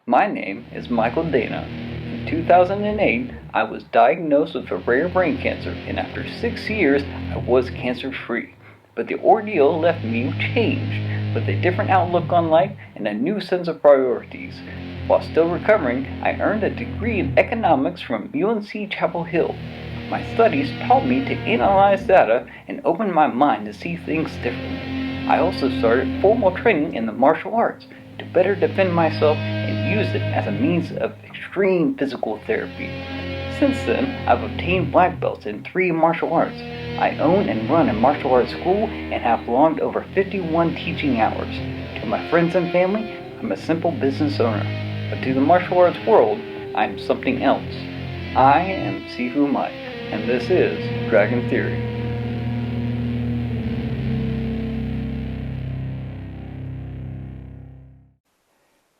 My name is Michael Dana. In 2008, I was diagnosed with a rare brain cancer, and after 6 years, I was cancer-free. But the ordeal left me changed, with a different outlook on life and a new sense of priorities. While still recovering, I earned a degree in economics from UNC Chapel Hill. My studies taught me to analyze data and open my mind to see things differently. I also started formal training in the martial arts to better defend myself and use it as a means of extreme physical therapy. Since then, I've obtained black belts in 3 martial arts. I own and run a martial arts school and have logged over 51 teaching hours. To my friends and family, I'm a simple business owner. But to the martial arts world, I'm something else. I am Sifu Mike, and this is Dragon Theory.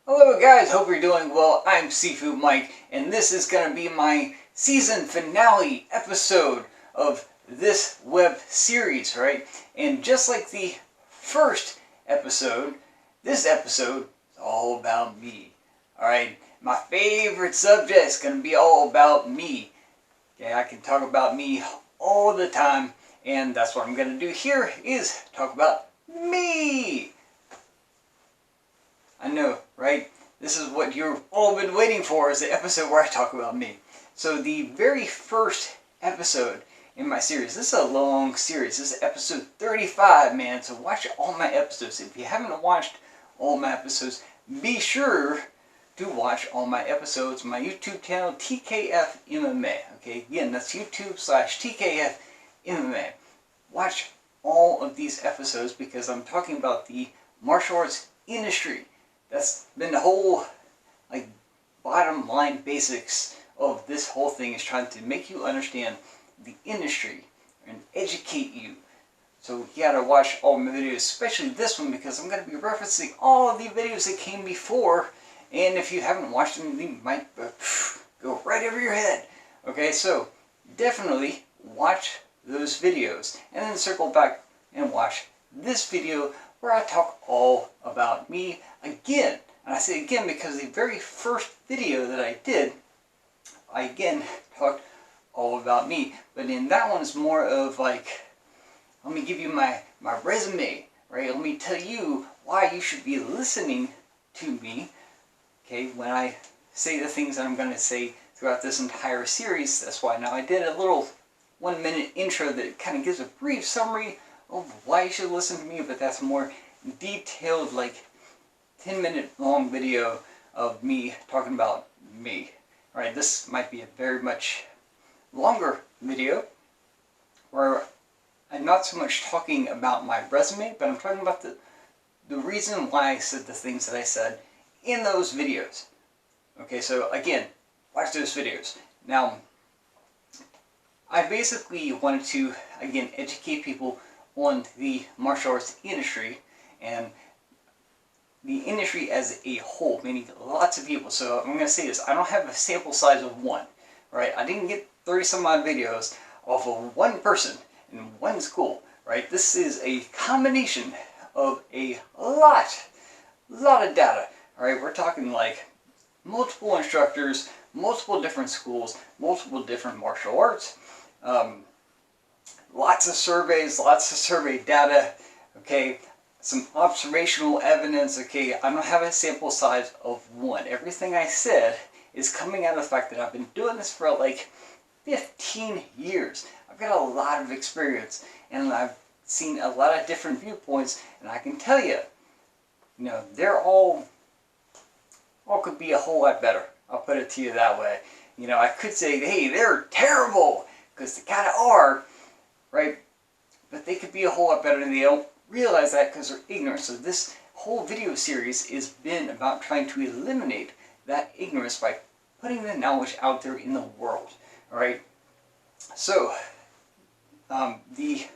Hello guys, hope you're doing well. I'm Sifu Mike, and this is going to be my season finale episode of this web series, right? And just like the first episode, this episode is all about me. Alright, my favorite subject is going to be all about me. Okay, I can talk about me all the time, and that's what I'm going to do here, is talk about me. I know, right? This is what you've all been waiting for, is the episode where I talk about me. So the very first episode in my series, this is a long series. This is episode 35, man. So watch all my episodes. If you haven't watched all my episodes, be sure to watch all my episodes on my YouTube channel, tkfmma. Okay, again, that's YouTube/tkfmma. Watch all of these episodes because I'm talking about the martial arts industry. That's been the whole, bottom line basics of this whole thing, is trying to make you understand the industry and educate you. So you gotta watch all my videos, especially this one, because I'm gonna be referencing all of the videos that came before, and if you haven't watched them, they might go right over your head. Okay, so definitely watch those videos, and then circle back and watch this video where I talk all about me again. And I say again because the very first video that I did, I again talked all about me. But in that one, it's more of like, let me give you my resume, right? Let me tell you why you should be listening to me, okay, when I say the things that I'm going to say throughout this entire series. That's why now I did a little 1-minute intro that kind of gives a brief summary of why you should listen to me, but that's more detailed, 10-minute long video of me talking about me. Alright, this might be a very much longer video where I'm not so much talking about my resume, but I'm talking about the reason why I said the things that I said in those videos. Okay, so again, watch those videos. Now, I basically wanted to, again, educate people on the martial arts industry, and the industry as a whole, meaning lots of people. So I'm going to say this, I don't have a sample size of one, right? I didn't get 30 some odd videos off of one person in one school, right? This is a combination of a lot of data, all right? We're talking like multiple instructors, multiple different schools, multiple different martial arts, lots of surveys, lots of survey data, okay, some observational evidence, okay. I don't have a sample size of one. Everything I said is coming out of the fact that I've been doing this for like 15 years. I've got a lot of experience, and I've seen a lot of different viewpoints, and I can tell you, they're all could be a whole lot better. I'll put it to you that way. I could say, hey, they're terrible, because they kind of are, right? But they could be a whole lot better, and they don't realize that because they're ignorant. So this whole video series has been about trying to eliminate that ignorance by putting the knowledge out there in the world. Alright? So, the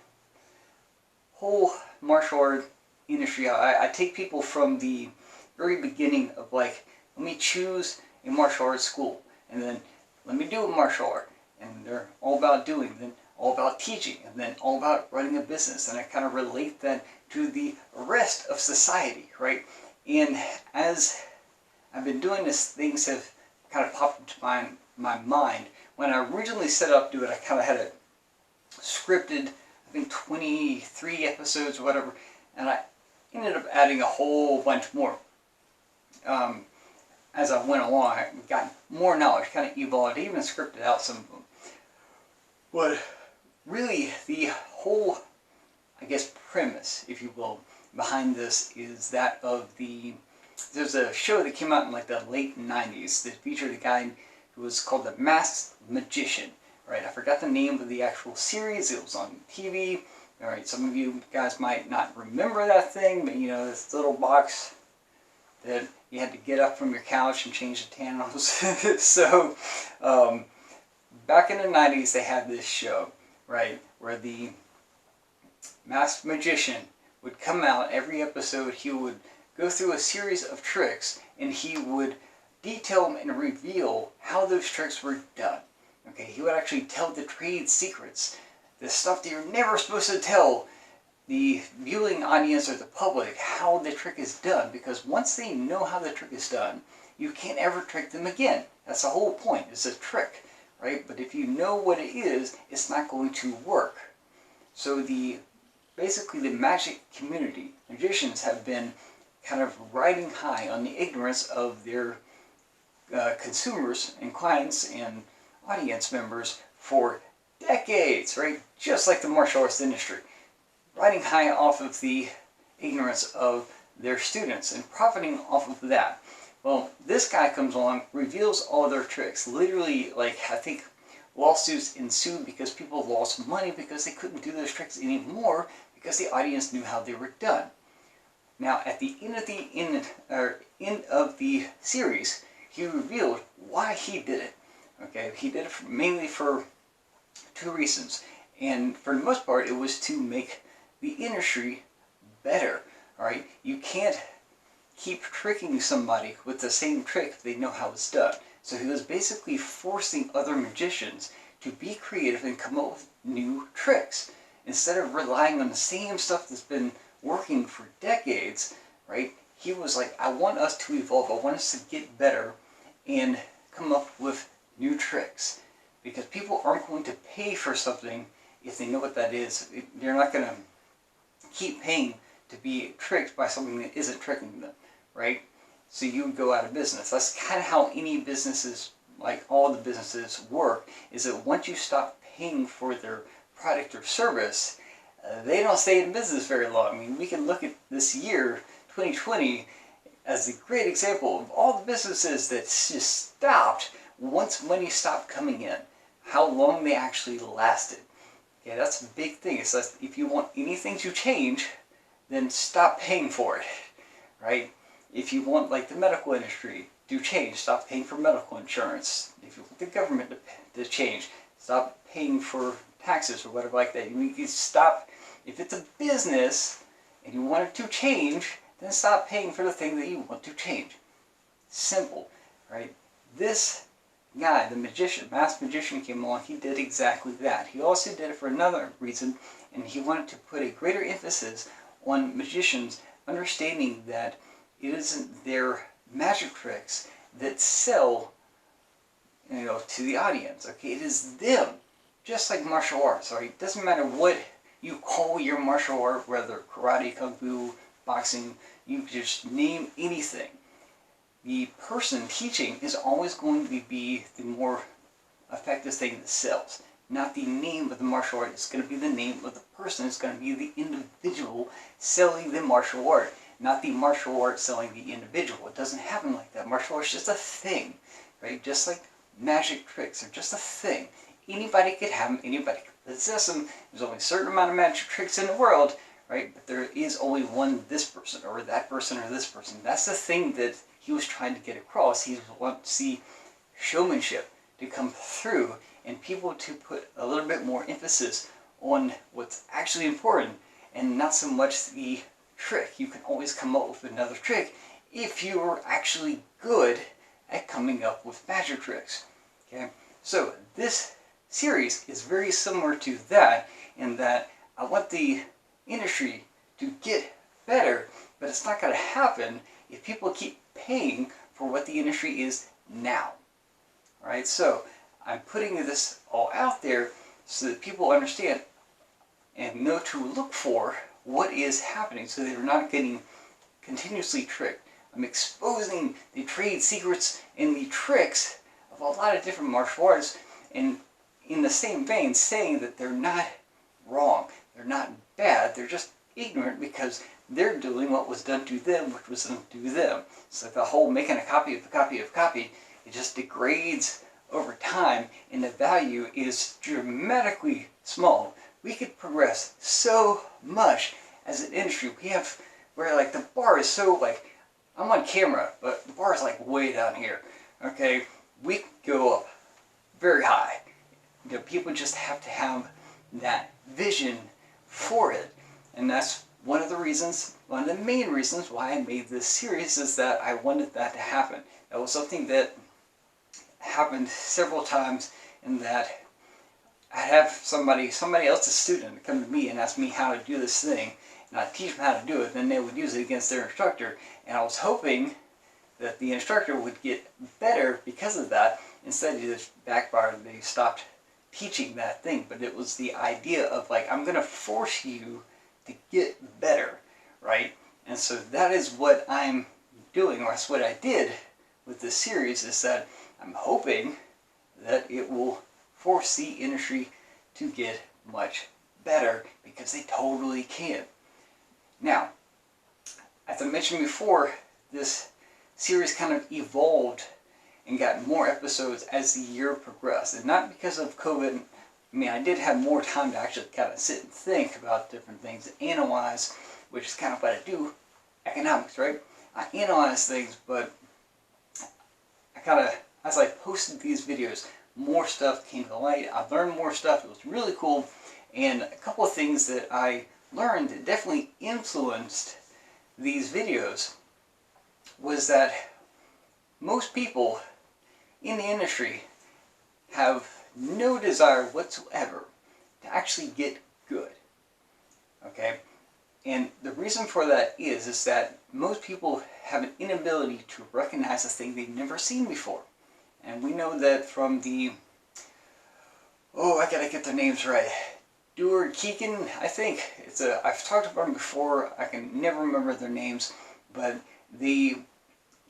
whole martial art industry, I take people from the very beginning of let me choose a martial arts school, and then let me do a martial art, and they're all about doing, then all about teaching, and then all about running a business, and I kind of relate that to the rest of society, right? And as I've been doing this, things have kind of popped into my mind. When I originally set up to do it, I kind of had it scripted, I think 23 episodes or whatever, and I ended up adding a whole bunch more. As I went along, I got more knowledge, kind of evolved, I even scripted out some of them. But really, the whole, I guess, premise, if you will, behind this is that of there's a show that came out in like the late 90s that featured a guy who was called the Masked Magician. Right, I forgot the name of the actual series. It was on TV. All right, some of you guys might not remember that thing, but you know, this little box that you had to get up from your couch and change the channels. So, back in the 90s, they had this show, right, where the Masked Magician would come out every episode. He would go through a series of tricks, and he would detail and reveal how those tricks were done. Okay, he would actually tell the trade secrets, the stuff that you're never supposed to tell the viewing audience or the public, how the trick is done, because once they know how the trick is done, you can't ever trick them again. That's the whole point. It's a trick, right? But if you know what it is, it's not going to work. So basically the magic community, magicians have been kind of riding high on the ignorance of their consumers and clients and audience members for decades, right? Just like the martial arts industry. Riding high off of the ignorance of their students and profiting off of that. Well, this guy comes along, reveals all their tricks. Literally, like, I think lawsuits ensued because people lost money because they couldn't do those tricks anymore because the audience knew how they were done. Now, at the end of the series, he revealed why he did it. Okay, he did it mainly for two reasons, and for the most part, it was to make the industry better. All right, you can't keep tricking somebody with the same trick if they know how it's done. So he was basically forcing other magicians to be creative and come up with new tricks instead of relying on the same stuff that's been working for decades. Right? He was like, I want us to evolve. I want us to get better and come up with new tricks, because people aren't going to pay for something if they know what that is. They're not going to keep paying to be tricked by something that isn't tricking them, right? So you would go out of business. That's kind of how any businesses, like all the businesses, work, is that once you stop paying for their product or service, they don't stay in business very long. I mean, we can look at this year, 2020, as a great example of all the businesses that just stopped once money stopped coming in, how long they actually lasted. Okay, that's a big thing. It's like, if you want anything to change, then stop paying for it, right? If you want, like, the medical industry to change, stop paying for medical insurance. If you want the government to change, stop paying for taxes or whatever like that. You can stop, if it's a business and you want it to change, then stop paying for the thing that you want to change. Simple, right? This guy, the magician, masked magician, came along. He did exactly that. He also did it for another reason, and he wanted to put a greater emphasis on magicians understanding that it isn't their magic tricks that sell, you know, to the audience. Okay, it is them. Just like martial arts. Right? It doesn't matter what you call your martial art, whether karate, kung fu, boxing. You just name anything. The person teaching is always going to be the more effective thing that sells. Not the name of the martial art. It's going to be the name of the person. It's going to be the individual selling the martial art. Not the martial art selling the individual. It doesn't happen like that. Martial art's just a thing. Right? Just like magic tricks are just a thing. Anybody could have them. Anybody could possess them. There's only a certain amount of magic tricks in the world. Right? But there is only one this person or that person or this person. That's the thing that he was trying to get across. He wanted to see showmanship to come through and people to put a little bit more emphasis on what's actually important and not so much the trick. You can always come up with another trick if you're actually good at coming up with magic tricks. Okay? So this series is very similar to that, in that I want the industry to get better, but it's not going to happen if people keep paying for what the industry is now. Alright, so I'm putting this all out there so that people understand and know to look for what is happening so they're not getting continuously tricked. I'm exposing the trade secrets and the tricks of a lot of different martial arts, and in the same vein saying that they're not wrong, they're not bad, they're just ignorant because they're doing what was done to them, which was done to them. So the whole making a copy of a copy of a copy, it just degrades over time and the value is dramatically small. We could progress so much as an industry. We have where like the bar is so like, I'm on camera, but the bar is like way down here. Okay, we could go up very high. You know, people just have to have that vision for it, and that's one of the reasons, one of the main reasons why I made this series, is that I wanted that to happen. That was something that happened several times, in that I'd have somebody else's student come to me and ask me how to do this thing, and I'd teach them how to do it, then they would use it against their instructor, and I was hoping that the instructor would get better because of that, instead of just backfire and they stopped teaching that thing. But it was the idea of like, I'm going to force you to get better, right? And so that is what I'm doing, or that's what I did with this series, is that I'm hoping that it will force the industry to get much better, because they totally can. Now, as I mentioned before, this series kind of evolved and got more episodes as the year progressed. And not because of COVID. I mean, I did have more time to actually kind of sit and think about different things, and analyze, which is kind of what I do, economics, right? I analyze things, but I kind of, as I posted these videos, more stuff came to light. I learned more stuff. It was really cool. And a couple of things that I learned that definitely influenced these videos was that most people in the industry have no desire whatsoever to actually get good. Okay? And the reason for that is that most people have an inability to recognize a thing they've never seen before. And we know that from the, I gotta get their names right, Dewar Keegan, I think. I've talked about them before, I can never remember their names, but they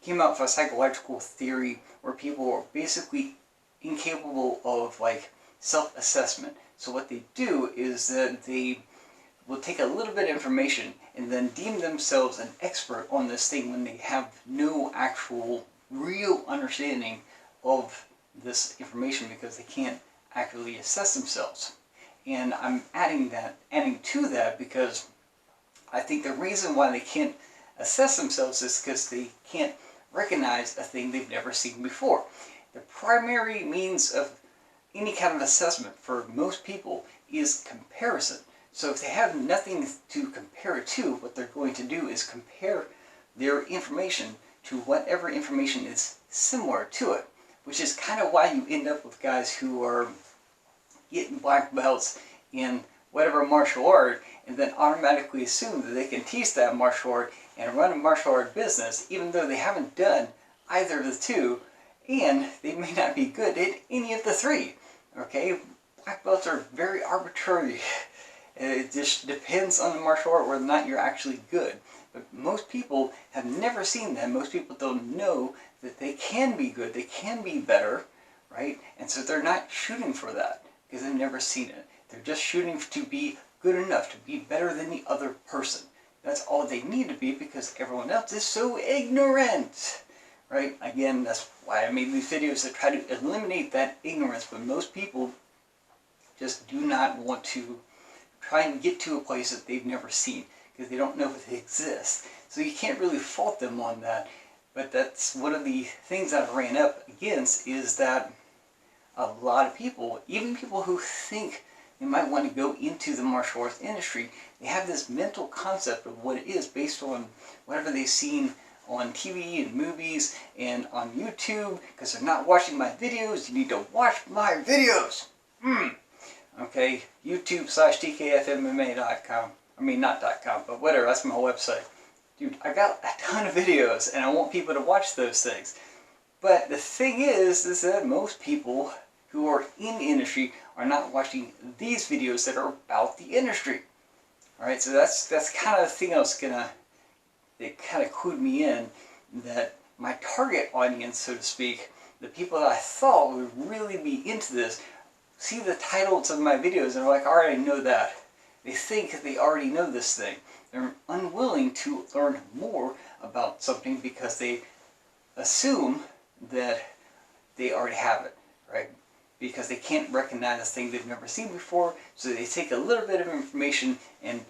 came out with a psychological theory where people are basically incapable of like self-assessment. So what they do is that they will take a little bit of information and then deem themselves an expert on this thing when they have no actual real understanding of this information, because they can't accurately assess themselves. And I'm adding to that because I think the reason why they can't assess themselves is because they can't recognize a thing they've never seen before. The primary means of any kind of assessment for most people is comparison. So if they have nothing to compare it to, what they're going to do is compare their information to whatever information is similar to it, which is kind of why you end up with guys who are getting black belts in whatever martial art and then automatically assume that they can teach that martial art and run a martial art business, even though they haven't done either of the two, and they may not be good at any of the three. Okay, black belts are very arbitrary. It just depends on the martial art whether or not you're actually good. But most people have never seen that. Most people don't know that they can be good, they can be better, right? And so they're not shooting for that because they've never seen it. They're just shooting to be good enough, to be better than the other person. That's all they need to be, because everyone else is so ignorant, right? Again, that's why I made these videos that try to eliminate that ignorance, but most people just do not want to try and get to a place that they've never seen because they don't know if it exists. So you can't really fault them on that. But that's one of the things that I ran up against, is that a lot of people, even people who think they might want to go into the martial arts industry, they have this mental concept of what it is based on whatever they've seen on TV and movies and on YouTube, because they're not watching my videos. You need to watch my videos. Okay, YouTube/tkfmma.com. I mean, not .com, but whatever, that's my website. dude, I got a ton of videos and I want people to watch those things. But the thing is that most people who are in the industry are not watching these videos that are about the industry. Alright, so that's kind of the thing that kind of clued me in, that my target audience, so to speak, the people that I thought would really be into this, see the titles of my videos and are like, I already know that. They think that they already know this thing. They're unwilling to learn more about something because they assume that they already have it, right? Because they can't recognize a thing they've never seen before, so they take a little bit of information and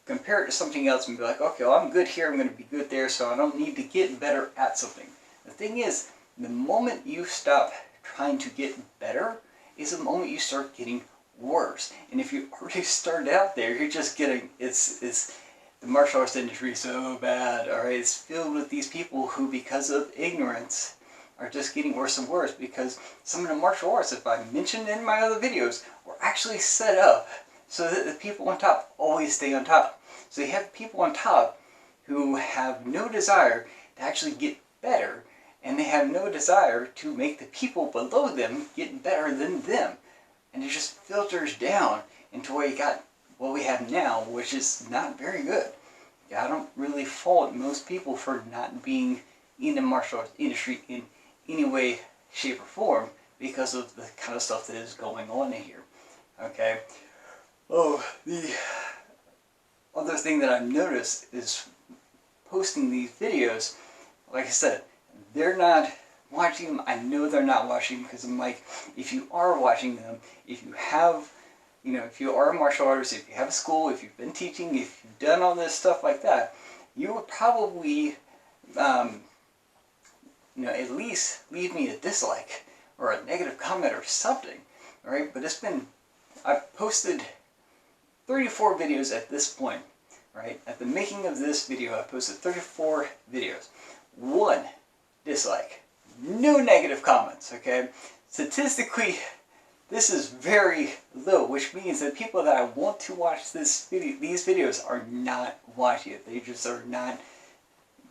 compare it to something else and be like, okay, well, I'm good here, I'm going to be good there, so I don't need to get better at something. The thing is, the moment you stop trying to get better is the moment you start getting worse. And if you already started out there, you're just getting, it's the martial arts industry is so bad, alright? It's filled with these people who, because of ignorance, are just getting worse and worse, because some of the martial arts, if I mentioned in my other videos, were actually set up so that the people on top always stay on top. So you have people on top who have no desire to actually get better, and they have no desire to make the people below them get better than them. And it just filters down into where you got what we have now, which is not very good. I don't really fault most people for not being in the martial arts industry in any way, shape, or form because of the kind of stuff that is going on in here. Okay? Oh, the other thing that I've noticed is posting these videos, like I said, they're not watching them. I know they're not watching because I'm like, if you are watching them, if you have, if you are a martial artist, if you have a school, if you've been teaching, if you've done all this stuff like that, you would probably, at least leave me a dislike or a negative comment or something. All right, but I've posted 34 videos at this point, right? At the making of this video, I posted 34 videos. 1 dislike. No negative comments, okay? Statistically, this is very low, which means that people that I want to watch these videos are not watching it. They just are not,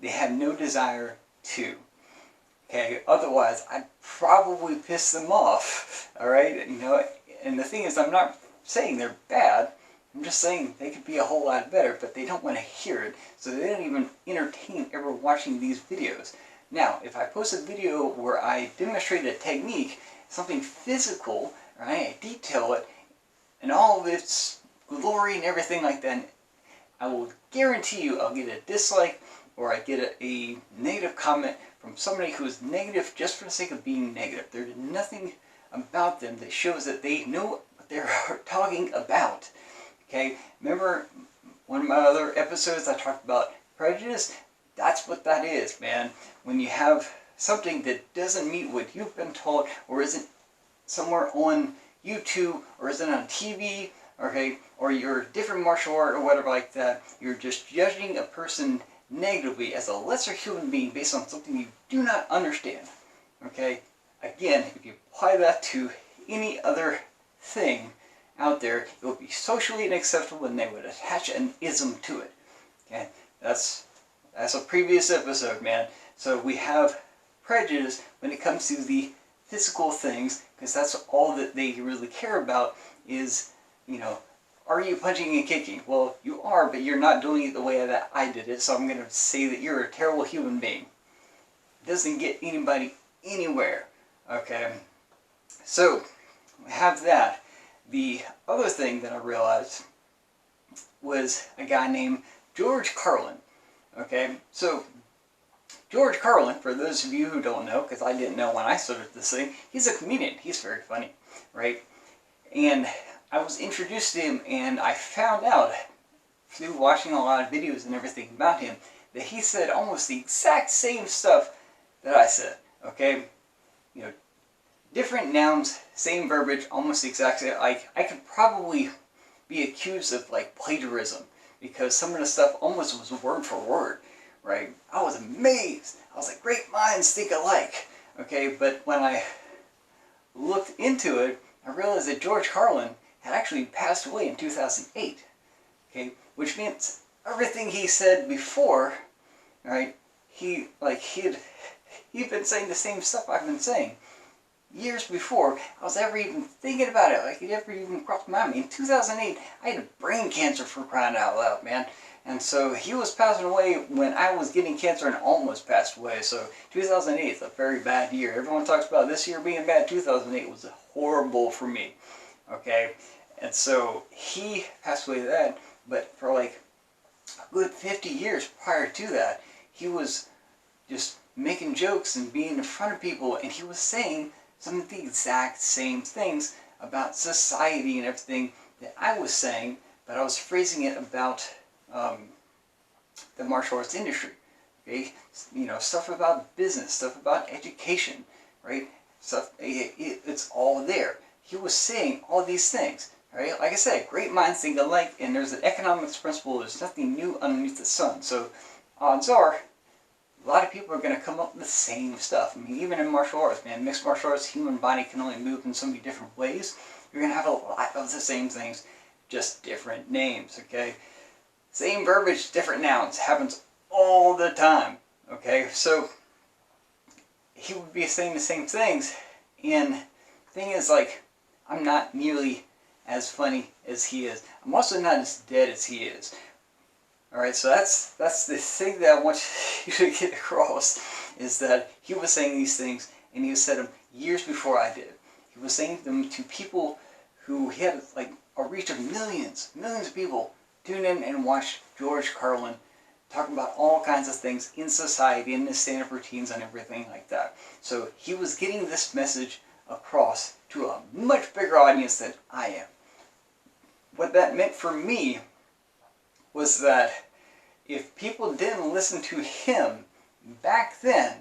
they have no desire to. Okay, otherwise I'd probably piss them off, alright? And the thing is, I'm not saying they're bad, I'm just saying they could be a whole lot better, but they don't want to hear it, so they don't even entertain ever watching these videos. Now, if I post a video where I demonstrate a technique, something physical, right, I detail it, and all of its glory and everything like that, I will guarantee you I'll get a dislike or I get a negative comment from somebody who is negative just for the sake of being negative. There's nothing about them that shows that they know what they're talking about. Okay, remember one of my other episodes I talked about prejudice? That's what that is, man. When you have something that doesn't meet what you've been told, or isn't somewhere on YouTube, or isn't on TV, okay, or you're a different martial art or whatever like that, you're just judging a person negatively as a lesser human being based on something you do not understand. Okay, again, if you apply that to any other thing out there, it would be socially unacceptable and they would attach an ism to it. Okay, that's a previous episode, man. So we have prejudice when it comes to the physical things, because that's all that they really care about is, are you punching and kicking? Well, you are, but you're not doing it the way that I did it, so I'm going to say that you're a terrible human being. It doesn't get anybody anywhere, okay? So, we have that. The other thing that I realized was a guy named George Carlin, okay? So, George Carlin, for those of you who don't know, because I didn't know when I started this thing, he's a comedian. He's very funny, right? And I was introduced to him, and I found out through watching a lot of videos and everything about him that he said almost the exact same stuff that I said, okay? Different nouns, same verbiage, almost the exact same. I could probably be accused of plagiarism because some of the stuff almost was word for word, right? I was amazed. I was like, great minds think alike, okay? But when I looked into it, I realized that George Carlin had actually passed away in 2008, okay? Which means everything he said before Alright? He'd been saying the same stuff I've been saying years before I was ever even thinking about it. Like, it never even crossed my mind. In 2008, I had brain cancer, for crying out loud, man. And so he was passing away when I was getting cancer and almost passed away. So 2008 is a very bad year. Everyone talks about this year being bad. 2008 was horrible for me. Okay? And so he passed away to that. But for like a good 50 years prior to that, he was just making jokes and being in front of people, and he was saying some of the exact same things about society and everything that I was saying, but I was phrasing it about the martial arts industry. Okay, stuff about business, stuff about education, right? Stuff, it's all there. He was saying all these things, right? Like I said, great minds think alike, and there's an economics principle. There's nothing new underneath the sun. So odds are, a lot of people are going to come up with the same stuff. I mean, even in martial arts, man, mixed martial arts, human body can only move in so many different ways. You're going to have a lot of the same things, just different names, okay? Same verbiage, different nouns. Happens all the time, okay? So he would be saying the same things, and the thing is, like, I'm not nearly as funny as he is. I'm also not as dead as he is. Alright, so that's the thing that I want you to get across, is that he was saying these things, and he said them years before I did. He was saying them to people who had like a reach of millions of people tune in and watch George Carlin talking about all kinds of things in society, in his stand-up routines and everything like that. So he was getting this message across to a much bigger audience than I am. What that meant for me was that if people didn't listen to him back then,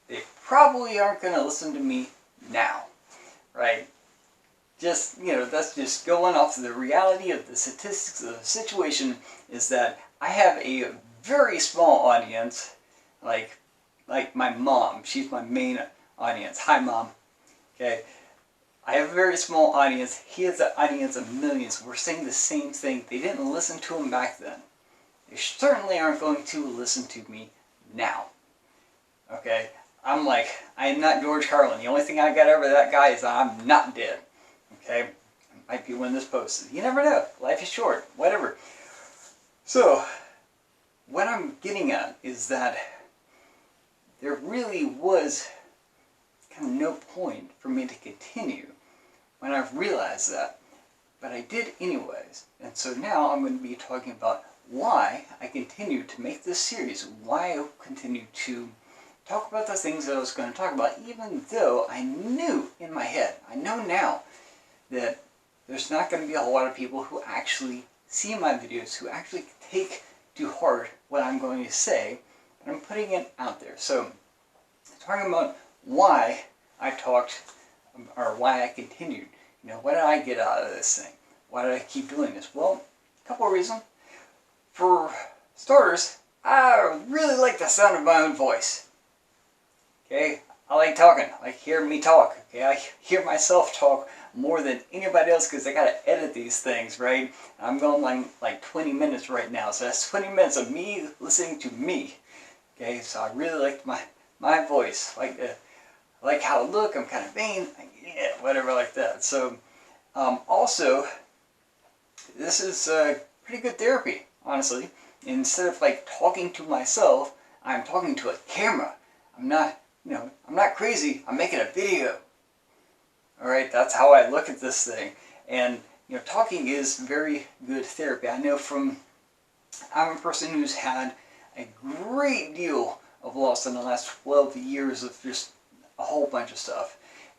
they probably aren't going to listen to me now, right? Just, that's just going off of the reality of the statistics of the situation, is that I have a very small audience, like my mom. She's my main audience. Hi, Mom. Okay. I have a very small audience. He has an audience of millions. We're saying the same thing. They didn't listen to him back then. They certainly aren't going to listen to me now. Okay? I am not George Carlin. The only thing I got over that guy is I'm not dead. Okay? Might be when this posts. You never know. Life is short. Whatever. So, what I'm getting at is that there really was kind of no point for me to continue when I've realized that. But I did anyways. And so now I'm going to be talking about why I continue to make this series, why I continue to talk about the things that I was going to talk about, even though I knew in my head, I know now, that there's not going to be a whole lot of people who actually see my videos, who actually take to heart what I'm going to say, but I'm putting it out there. So, talking about why I talked, or why I continued. What did I get out of this thing? Why did I keep doing this? Well, a couple of reasons. For starters, I really like the sound of my own voice. Okay? I like talking. I like hearing me talk. Okay? I hear myself talk more than anybody else because I gotta edit these things, right? I'm going like 20 minutes right now. So that's 20 minutes of me listening to me. Okay? So I really like my voice. I like how I look. I'm kind of vain. Yeah, whatever like that. So, also, this is pretty good therapy, honestly. Instead of like talking to myself, I'm talking to a camera. I'm not, I'm not crazy. I'm making a video. Alright, that's how I look at this thing. And, talking is very good therapy. I know I'm a person who's had a great deal of loss in the last 12 years of just a whole bunch of stuff.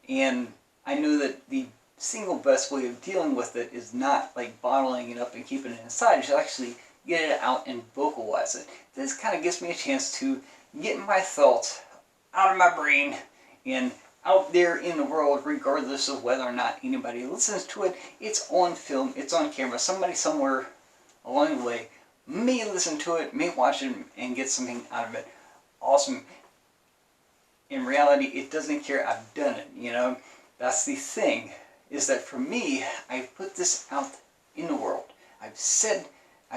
And I know that the single best way of dealing with it is not like bottling it up and keeping it inside. You should actually get it out and vocalize it. This kind of gives me a chance to get my thoughts out of my brain and out there in the world, regardless of whether or not anybody listens to it. It's on film, it's on camera. Somebody somewhere along the way may listen to it, may watch it, and get something out of it. Awesome. In reality, it doesn't care. I've done it, That's the thing, is that for me, I've put this out in the world. I've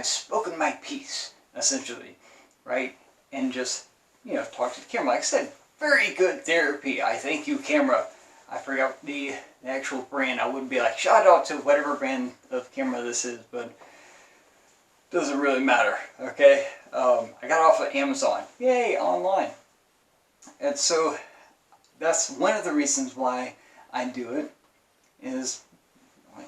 spoken my piece, essentially, right? and just, talk to the camera. Like I said, very good therapy. I thank you, camera. I forgot the actual brand. I would be like, shout out to whatever brand of camera this is, but doesn't really matter, okay? I got off of Amazon. Yay, online. And so that's one of the reasons why I do it, is, I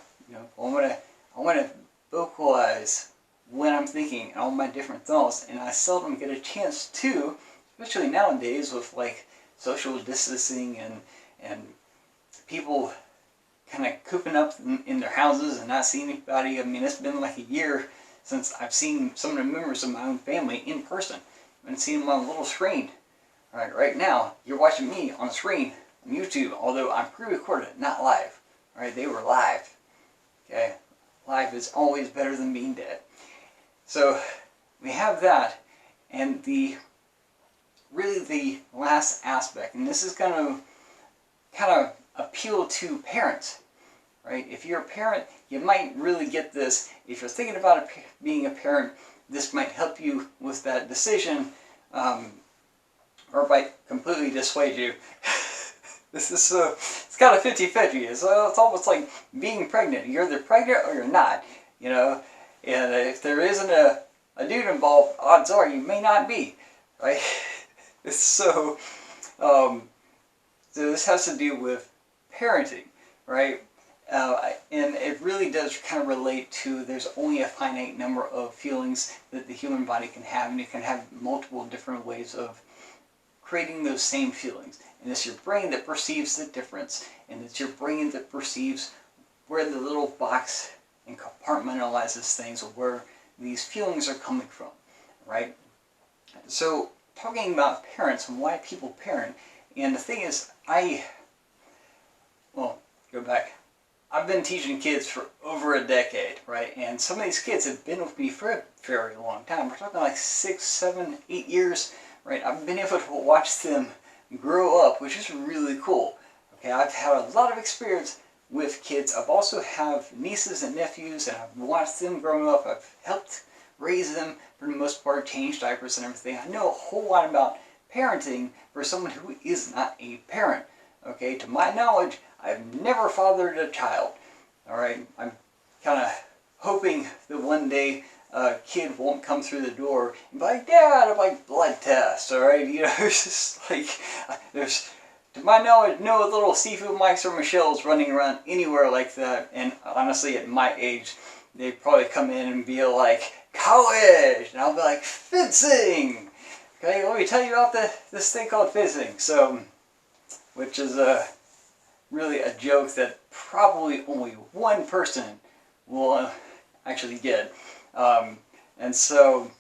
want to vocalize when I'm thinking all my different thoughts, and I seldom get a chance to, especially nowadays with like social distancing and people kind of cooping up in their houses and not seeing anybody. I mean, it's been like a year since I've seen some of the members of my own family in person. I've been seeing them on a little screen. All right, right now, you're watching me on the screen on YouTube, although I'm pre-recorded, not live. All right, they were live. Okay, live is always better than being dead. So we have that, and really the last aspect, and this is going to kind of appeal to parents, right? If you're a parent, you might really get this. If you're thinking about being a parent, this might help you with that decision, or might completely dissuade you. This is it's kind of 50-50. It's almost like being pregnant. You're either pregnant or you're not, and if there isn't a dude involved, odds are you may not be, right? So this has to do with parenting, right? And it really does kind of relate to, there's only a finite number of feelings that the human body can have, and you can have multiple different ways of creating those same feelings. And it's your brain that perceives the difference, and it's your brain that perceives where the little box and compartmentalizes things, or where these feelings are coming from, right? So talking about parents and why people parent, and the thing is, go back. I've been teaching kids for over a decade, right? And some of these kids have been with me for a very long time. We're talking like 6, 7, 8 years, right? I've been able to watch them grow up, which is really cool. Okay, I've had a lot of experience with kids. I've also have nieces and nephews, and I've watched them grow up. I've helped raise them for the most part, change diapers and everything. I know a whole lot about parenting for someone who is not a parent. Okay, to my knowledge, I've never fathered a child. All right, I'm kind of hoping that one day a kid won't come through the door and be like, Dad, I'm like blood test. All right, it's just like there's, to my knowledge, no little seafood Mikes or Michelles running around anywhere like that. And honestly, at my age, they'd probably come in and be like, college, and I'll be like, fencing. Okay, let me tell you about this thing called fencing. So, which is really a joke that probably only one person will actually get. And so,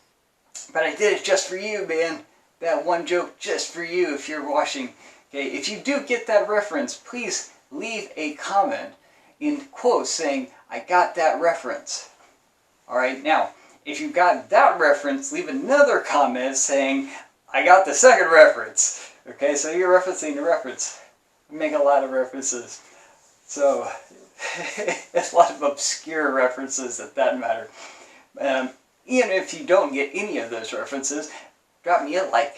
but I did it just for you, man. That one joke just for you if you're watching. Okay, if you do get that reference, please leave a comment in quotes saying, I got that reference. Alright, now, if you got that reference, leave another comment saying, I got the second reference. Okay, so you're referencing the reference. I make a lot of references. So, it's a lot of obscure references that matter. Even if you don't get any of those references, drop me a like.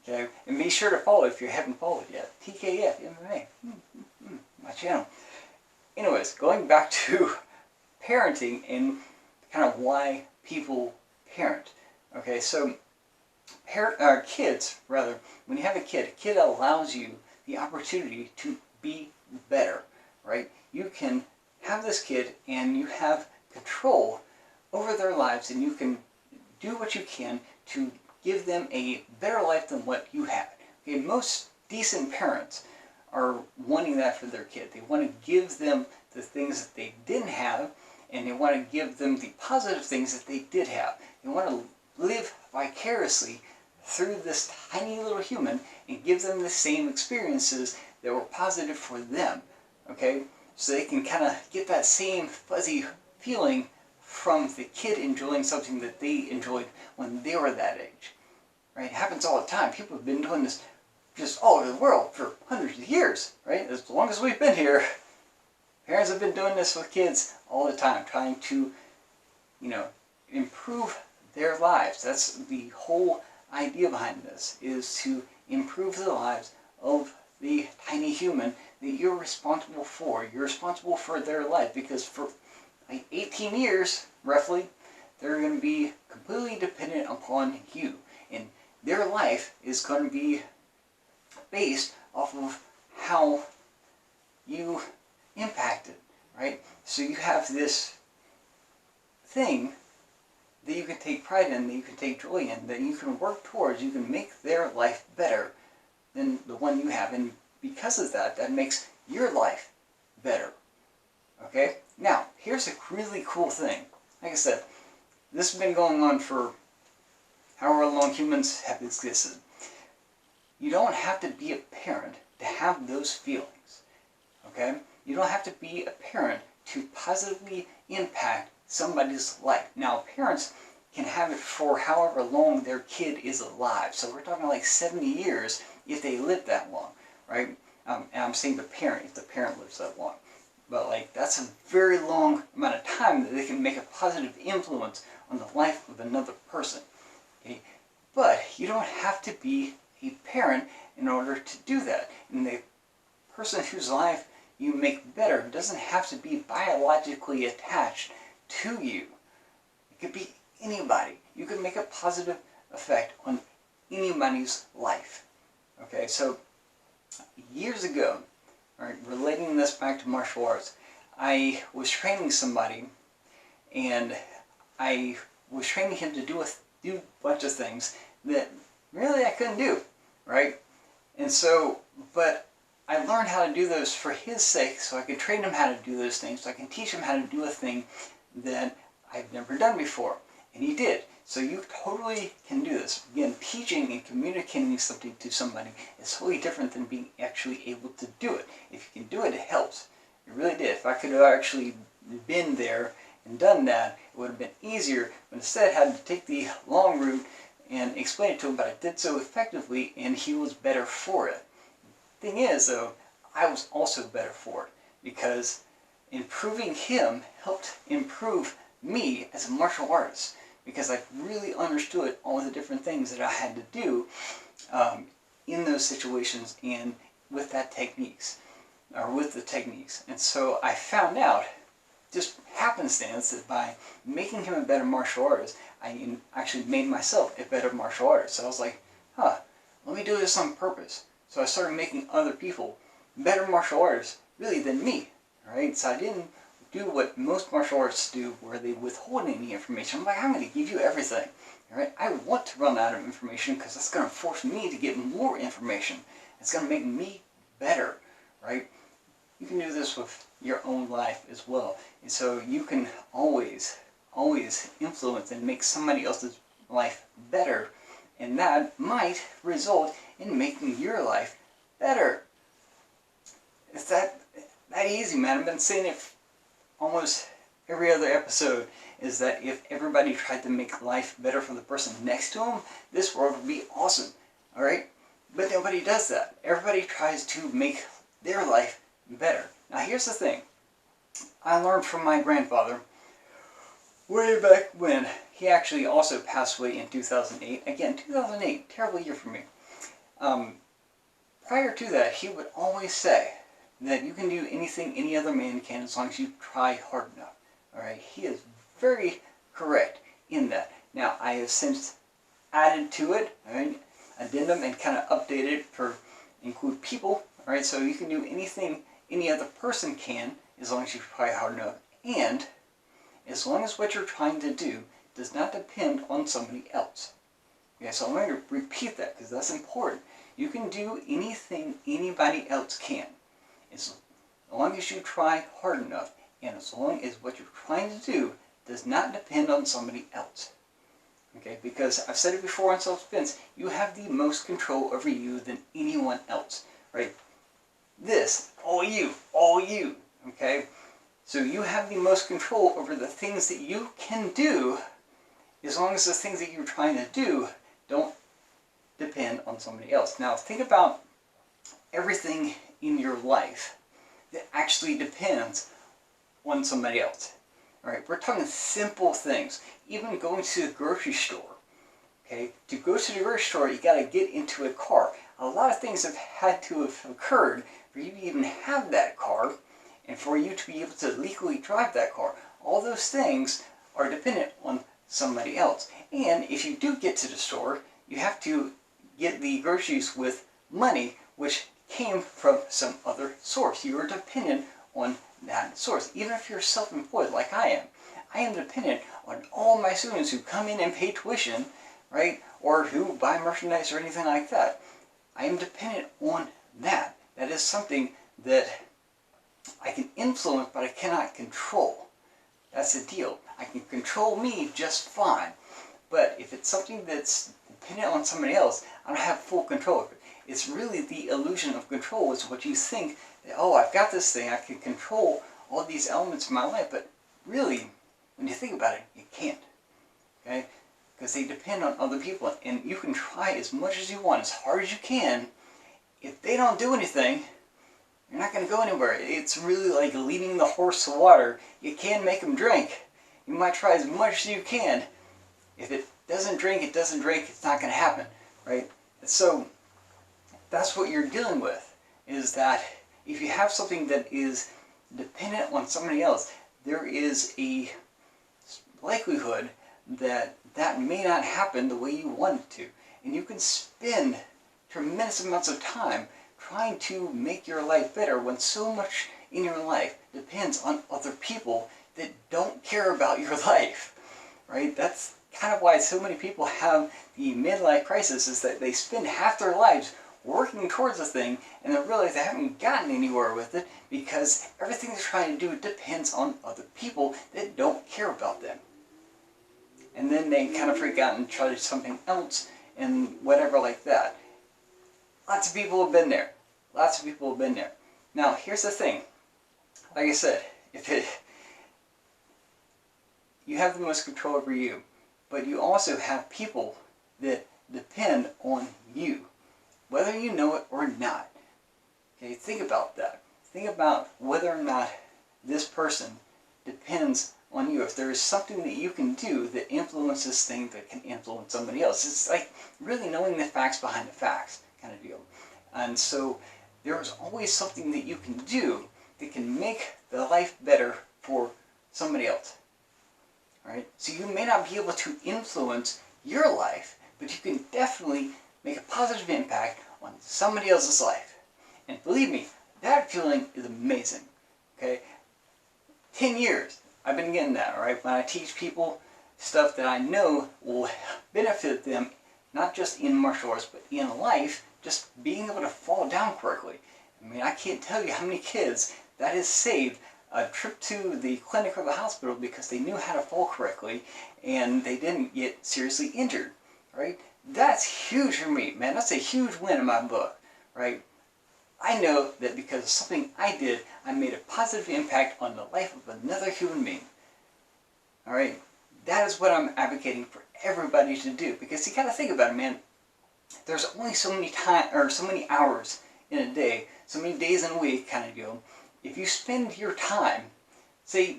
Okay, and be sure to follow if you haven't followed yet. tkfmma, my channel. Anyways, going back to parenting and kind of why people parent. Okay, so kids, rather, when you have a kid allows you the opportunity to be better, right? You can have this kid and you have control over their lives, and you can do what you can to give them a better life than what you had. Okay, most decent parents are wanting that for their kid. They want to give them the things that they didn't have, and they want to give them the positive things that they did have. They want to live vicariously through this tiny little human and give them the same experiences that were positive for them. Okay, so they can kind of get that same fuzzy feeling from the kid enjoying something that they enjoyed when they were that age. Right? It happens all the time. People have been doing this just all over the world for hundreds of years. Right? As long as we've been here, parents have been doing this with kids all the time, trying to, improve their lives. That's the whole idea behind this, is to improve the lives of the tiny human that you're responsible for. You're responsible for their life, because for like 18 years, roughly, they're going to be completely dependent upon you. And their life is going to be based off of how you impact it, right? So you have this thing that you can take pride in, that you can take joy in, that you can work towards. You can make their life better than the one you have. And because of that, that makes your life better. Okay? Now, here's a really cool thing. Like I said, this has been going on for however long humans have existed. You don't have to be a parent to have those feelings. Okay? You don't have to be a parent to positively impact somebody's life. Now, parents can have it for however long their kid is alive. So we're talking like 70 years if they live that long, right? And I'm saying the parent, if the parent lives that long. But like, that's a very long amount of time that they can make a positive influence on the life of another person. Okay? But you don't have to be a parent in order to do that. And the person whose life you make better doesn't have to be biologically attached to you. It could be anybody. You can make a positive effect on anybody's life. Okay, so years ago, right, relating this back to martial arts, I was training somebody, and I was training him to do a bunch of things that really I couldn't do, right? And so, but I learned how to do those for his sake, so I could train him how to do those things, so I can teach him how to do a thing that I've never done before. And he did. So you totally can do this. Again, teaching and communicating something to somebody is totally different than being actually able to do it. If you can do it, it helps. It really did. If I could have actually been there and done that, it would have been easier. But instead, I had to take the long route and explain it to him, but I did so effectively, and he was better for it. Thing is, though, I was also better for it, because improving him helped improve me as a martial artist, because I really understood all the different things that I had to do in those situations and with that techniques, or with the techniques. And so I found out, just happenstance, that by making him a better martial artist, I actually made myself a better martial artist. So I was like, let me do this on purpose. So I started making other people better martial artists, really, than me. Right? So I didn't do what most martial artists do, where they withhold any information. I'm like, I'm going to give you everything. Right? I want to run out of information, because that's going to force me to get more information. It's going to make me better. Right? You can do this with your own life as well. And so you can always influence and make somebody else's life better. And that might result in making your life better. It's that easy, man. I've been saying it almost every other episode, is that if everybody tried to make life better for the person next to them, this world would be awesome. Alright? But nobody does that. Everybody tries to make their life better. Now here's the thing. I learned from my grandfather way back when. He actually also passed away in 2008. Again, 2008, terrible year for me. Prior to that, he would always say that you can do anything any other man can as long as you try hard enough. Alright, he is very correct in that. Now, I have since added to it, alright, addendum, and kind of updated it for include people. Alright, so you can do anything any other person can as long as you try hard enough, and as long as what you're trying to do does not depend on somebody else. Okay, so I'm going to repeat that, because that's important. You can do anything anybody else can, as long as you try hard enough, and as long as what you're trying to do does not depend on somebody else. Okay, because I've said it before on self-defense, you have the most control over you than anyone else, right? This, all you, okay? So you have the most control over the things that you can do, as long as the things that you're trying to do don't depend on somebody else. Now think about everything in your life that actually depends on somebody else. All right, we're talking simple things. Even going to the grocery store. Okay, to go to the grocery store, you got to get into a car. A lot of things have had to have occurred for you to even have that car, and for you to be able to legally drive that car. All those things are dependent on somebody else. And if you do get to the store, you have to get the groceries with money, which came from some other source. You are dependent on that source. Even if you're self-employed like I am dependent on all my students who come in and pay tuition, right, or who buy merchandise or anything like that. I am dependent on that. That is something that I can influence, but I cannot control. That's the deal. I can control me just fine. But if it's something that's dependent on somebody else, I don't have full control of it. It's really the illusion of control. It's what you think that, oh, I've got this thing, I can control all these elements of my life, but really, when you think about it, you can't. Okay? Because they depend on other people, and you can try as much as you want, as hard as you can. If they don't do anything, you're not going to go anywhere. It's really like leading the horse to water. You can make him drink. You might try as much as you can. If it doesn't drink, it doesn't drink. It's not going to happen, right? So that's what you're dealing with, is that if you have something that is dependent on somebody else, there is a likelihood that that may not happen the way you want it to. And you can spend tremendous amounts of time trying to make your life better when so much in your life depends on other people that don't care about your life, right? That's kind of why so many people have the midlife crisis, is that they spend half their lives working towards a thing and then realize they haven't gotten anywhere with it because everything they're trying to do depends on other people that don't care about them. And then they kind of freak out and try to do something else and whatever like that. Lots of people have been there. Lots of people have been there. Now, here's the thing. Like I said, you have the most control over you, but you also have people that depend on you, whether you know it or not. Okay, think about that. Think about whether or not this person depends on you. If there is something that you can do that influences things that can influence somebody else. It's like really knowing the facts behind the facts kind of deal. And so there is always something that you can do that can make the life better for somebody else. Alright? So you may not be able to influence your life, but you can definitely make a positive impact on somebody else's life. And believe me, that feeling is amazing. Okay? 10 years, I've been getting that, alright? When I teach people stuff that I know will benefit them, not just in martial arts, but in life, just being able to fall down correctly. I mean, I can't tell you how many kids that has saved a trip to the clinic or the hospital because they knew how to fall correctly and they didn't get seriously injured, right? That's huge for me, man. That's a huge win in my book, right? I know that because of something I did, I made a positive impact on the life of another human being. All right? That is what I'm advocating for everybody to do, because you got to think about it, man. There's only so many so many hours in a day, so many days in a week, kind of deal. If you spend your time, say,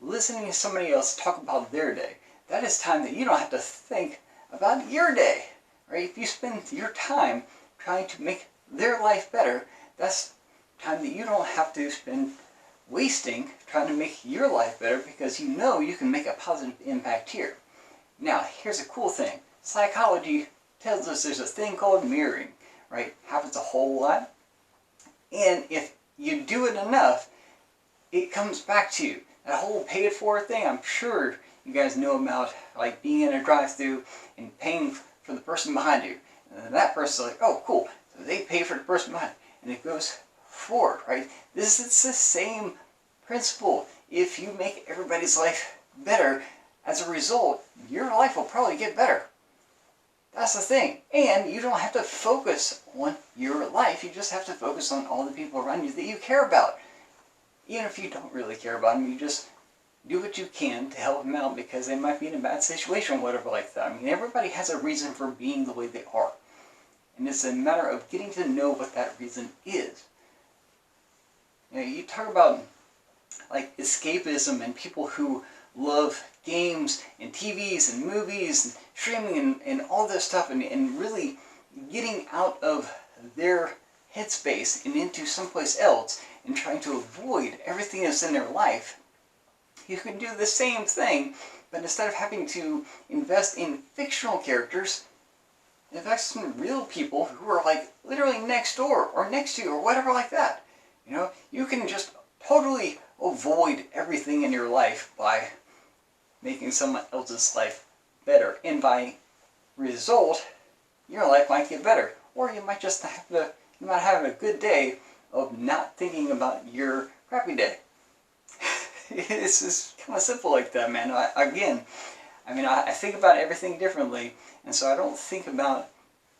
listening to somebody else talk about their day, that is time that you don't have to think about your day, right? If you spend your time trying to make their life better, that's time that you don't have to spend wasting trying to make your life better, because you know you can make a positive impact here. Now, here's a cool thing. Psychology tells us there's a thing called mirroring, right? Happens a whole lot. And if you do it enough, it comes back to you. That whole pay it forward thing, I'm sure you guys know about, like being in a drive-thru and paying for the person behind you. And then that person's like, oh, cool. So they pay for the person behind you. And it goes forward, right? This is the same principle. If you make everybody's life better, as a result, your life will probably get better. That's the thing. And you don't have to focus on your life. You just have to focus on all the people around you that you care about. Even if you don't really care about them, you just do what you can to help them out because they might be in a bad situation or whatever like that. I mean, everybody has a reason for being the way they are. And it's a matter of getting to know what that reason is. You know, you talk about like escapism and people who love games and TVs and movies and streaming and all this stuff and really getting out of their headspace and into someplace else and trying to avoid everything that's in their life, you can do the same thing, but instead of having to invest in fictional characters, invest in real people who are like literally next door or next to you or whatever like that. You know, you can just totally avoid everything in your life by making someone else's life better, and by result, your life might get better, or you might just have a good day of not thinking about your crappy day. It's just kind of simple like that, man. I think about everything differently, and so I don't think about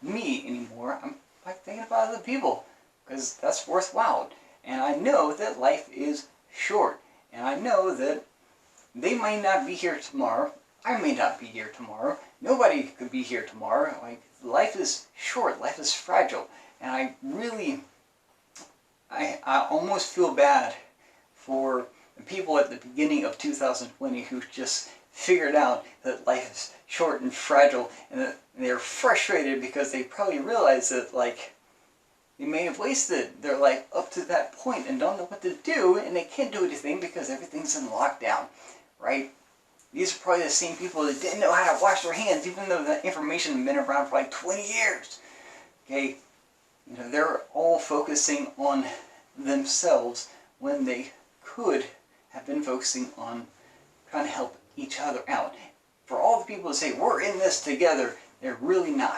me anymore. I'm like thinking about other people, because that's worthwhile. And I know that life is short, and I know that they may not be here tomorrow. I may not be here tomorrow. Nobody could be here tomorrow. Like, life is short. Life is fragile, and I almost feel bad for the people at the beginning of 2020 who just figured out that life is short and fragile, and that they're frustrated because they probably realize that, like, they may have wasted their life up to that point and don't know what to do, and they can't do anything because everything's in lockdown, right? These are probably the same people that didn't know how to wash their hands, even though that information had been around for like 20 years. Okay, you know, they're all focusing on themselves when they could have been focusing on trying to help each other out. For all the people that say, we're in this together, they're really not.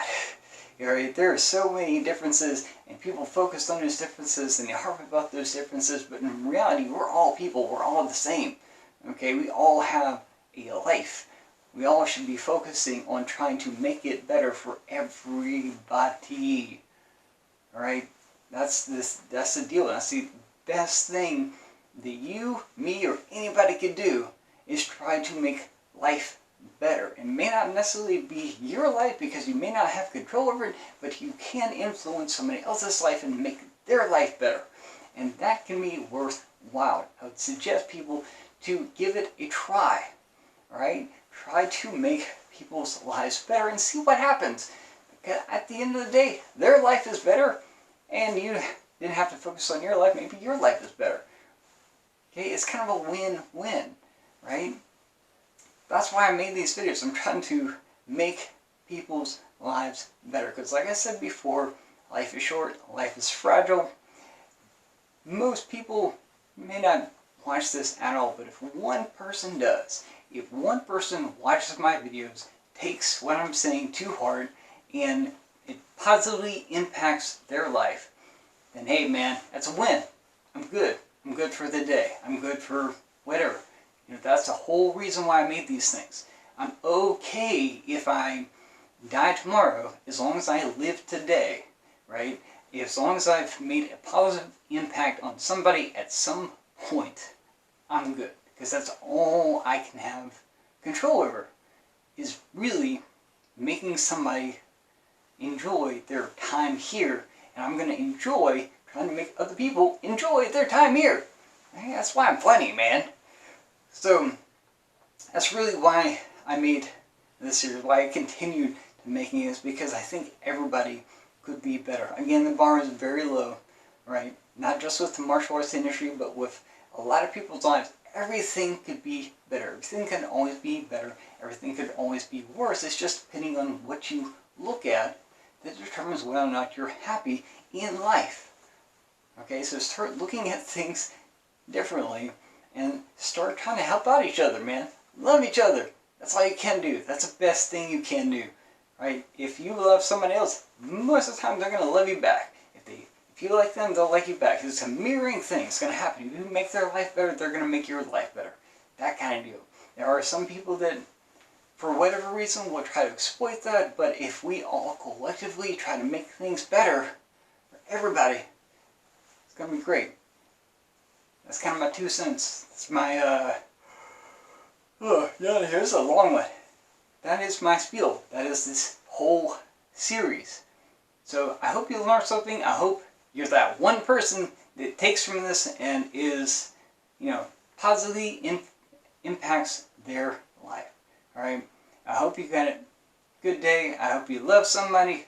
Right? There are so many differences, and people focus on those differences, and they harp about those differences, but in reality, we're all people, we're all the same. Okay, we all have a life. We all should be focusing on trying to make it better for everybody. Alright? That's the deal. That's the best thing that you, me, or anybody could do, is try to make life better. It may not necessarily be your life because you may not have control over it, but you can influence somebody else's life and make their life better. And that can be worthwhile. I would suggest people to give it a try. Alright? Try to make people's lives better and see what happens. Because at the end of the day, their life is better, and you didn't have to focus on your life. Maybe your life is better. Okay? It's kind of a win-win. Right? That's why I made these videos. I'm trying to make people's lives better. Because like I said before, life is short, life is fragile. Most people may not watch this at all, but if one person does, if one person watches my videos, takes what I'm saying to heart, and it positively impacts their life, then hey man, that's a win. I'm good. I'm good for the day. I'm good for whatever. You know, that's the whole reason why I made these things. I'm okay if I die tomorrow, as long as I live today, right? As long as I've made a positive impact on somebody at some point, I'm good. Because that's all I can have control over, is really making somebody enjoy their time here. And I'm going to enjoy trying to make other people enjoy their time here. Hey, that's why I'm funny, man. So, that's really why I made this series, why I continued to making it, is because I think everybody could be better. Again, the bar is very low, right? Not just with the martial arts industry, but with a lot of people's lives. Everything could be better. Everything can always be better. Everything could always be worse. It's just depending on what you look at that determines whether or not you're happy in life. Okay, so start looking at things differently and start trying to help out each other, man. Love each other. That's all you can do. That's the best thing you can do, right? If you love somebody else, most of the time they're going to love you back. If you like them, they'll like you back. It's a mirroring thing. It's going to happen. If you make their life better, they're going to make your life better. That kind of deal. There are some people that, for whatever reason, will try to exploit that, but if we all collectively try to make things better for everybody, it's going to be great. That's kind of my 2 cents. That's my, oh, yeah, here's a long one. That is my spiel. That is this whole series. So I hope you learned something. I hope you're that one person that takes from this and is, you know, positively impacts their life. Alright? I hope you got a good day. I hope you love somebody.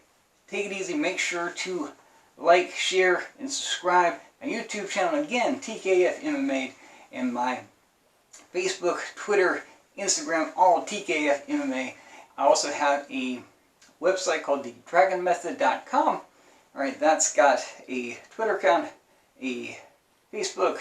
Take it easy. Make sure to like, share, and subscribe. My YouTube channel, again, tkfmma, and my Facebook, Twitter, Instagram, all tkfmma. I also have a website called thedragonmethod.com. Alright, that's got a Twitter account, a Facebook,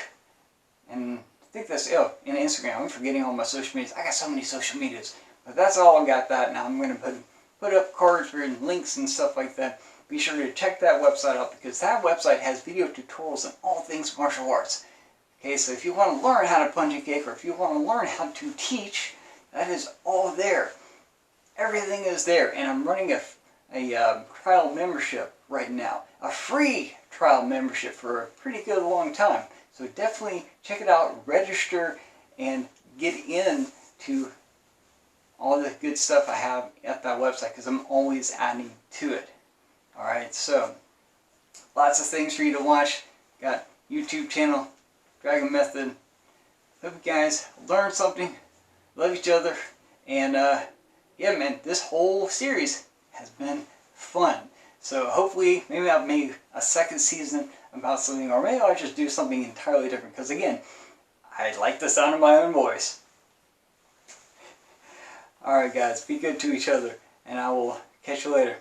and I think that's and Instagram. I'm forgetting all my social medias. I got so many social medias. But that's all I got that. Now I'm going to put up cards and links and stuff like that. Be sure to check that website out because that website has video tutorials on all things martial arts. Okay, so if you want to learn how to punch and kick, or if you want to learn how to teach, that is all there. Everything is there, and I'm running a trial membership right now. A free trial membership for a pretty good long time. So definitely check it out, register, and get in to all the good stuff I have at that website because I'm always adding to it. Alright, so lots of things for you to watch. Got YouTube channel, Dragon Method. Hope you guys learned something, love each other, and yeah man, this whole series has been fun. So hopefully, maybe I'll make a second season about something, or maybe I'll just do something entirely different, because again, I like the sound of my own voice. Alright guys, be good to each other, and I will catch you later.